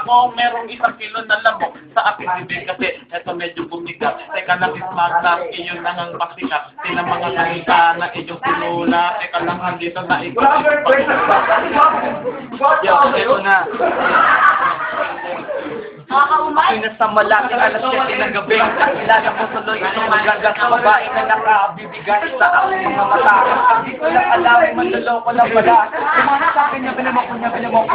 Ako merong 1 kilo na lamok sa aking bibig kasi eto medyo bumigat. Teka lang ismaglas, iyon lang ang pasikat. Sila mga salita na iyong sinula. Teka lang andito na ikaw. Yo, ito na. Nasa malaking alas 7 ng gabi, nakilala ko tuloy itong magandang babae na nakabibigay sa aking mga mata. Hindi ko lang alam, manloloko lang pala. Kumana sa akin niya, binamoko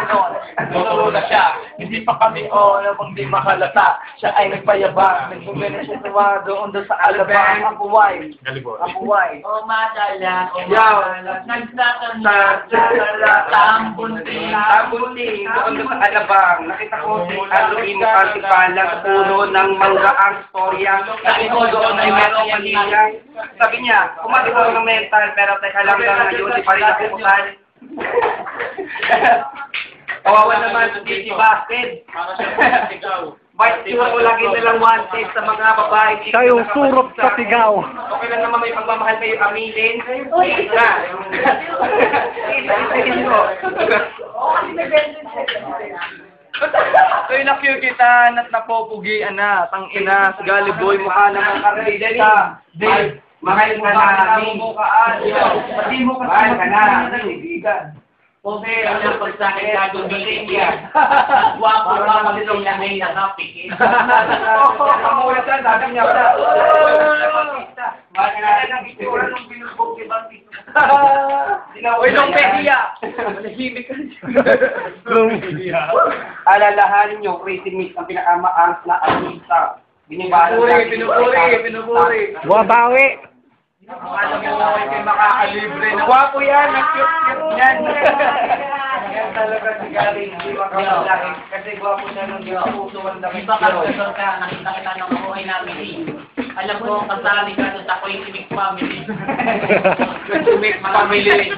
noon. Totoo na siya. Hindi pa kami Bang di makalata. Siya ay nagpayabang, nagbumili siya tuwa doon sa alabang. Ang buway. O madala, Nagsatan na, ang bunting, doon sa alabang. Nakita ko si Halloween Festival sa puno ng mangga ang storya. Sabi ko doon ay merong pamilya. Sabi niya, kumati ko ng mental, pero teka lang ngayon, di pa rin ako kusal. Kawawa naman si Basket. para siya ikaw. Bakit sure ko lagi nilang wanted sa mga babae. Siya yung surot sa sigaw. Okay lang naman may pagmamahal kayo aminin. Na. Ay, na-cute kita, napopugi, anak, tang ina, si Galiboy, mukha naman kardilita. Dave, mahal ka na namin. Pati mo kasi mahal ka na. Jose, ang pagsakin gagawin niya. Wapo pa masilong na may nakapikit. Kamuha siya, sabi niya wala. Mahal ka na ng itsura nung binubog kay Bangkito. Uy, nung pedia! Nahimik ka niya. Alalahanin niyo, Crazy Mix ang pinakamaangas na artista. Pinupuri. Wabawi. Alam mo naman kayo makakalibre. Gwapo yan, ang cute yan. Yan talaga si Gary, hindi makakalahin. Kasi gwapo siya nung di puso ang damit. Iba ka, nakita kita ng buhay namin. Alam ko, kasali ka doon sa Coinimic Family. Mix family.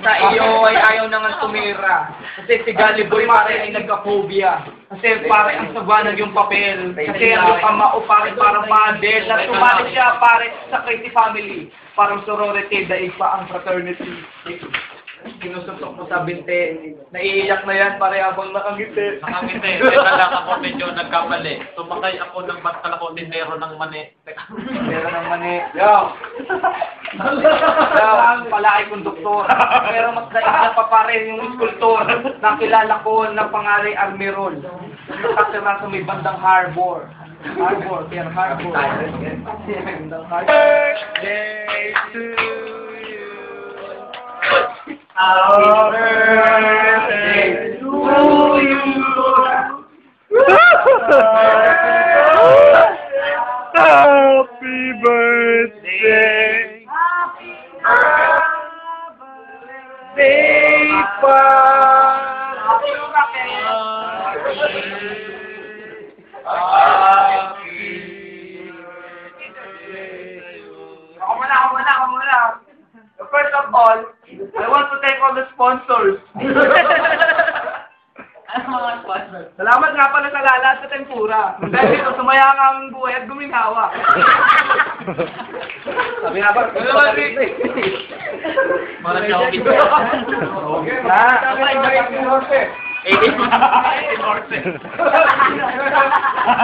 Sa iyo ay ayaw nang tumira. Kasi si Gally Boy pare ay nagka-phobia. Kasi pare ang sabanag yung papel. Kasi ang kamao pare parang model. At tumalik siya pare sa Crazy Family. Parang sorority, daig pa ang fraternity. Sinusuntok mo sa binte. Naiiyak na yan pare habang nakangiti. Nakangiti. Teka lang ako medyo nagkamali. Sumakay ako ng bastal ako tindero ng mani. Pero ng mani. Yo! Ang pala ay konduktor. Pero mas daig na pa pare yung skulptor. Nakilala ko ng pangalan Armirol. Nakatira sa may bandang harbor. Pier Harbor. Bandang harbor. Birthday to you. Happy birthday to you. Happy birthday. Day pa. Ako muna. First of all, I want to thank all the sponsors. Ano mga sponsors? Salamat nga pala sa lalat sa tempura. Dahil dito, sumaya nga ang buhay at guminhawa. Sabi nga ba? Para siya ako ito. Ha? 18 horses.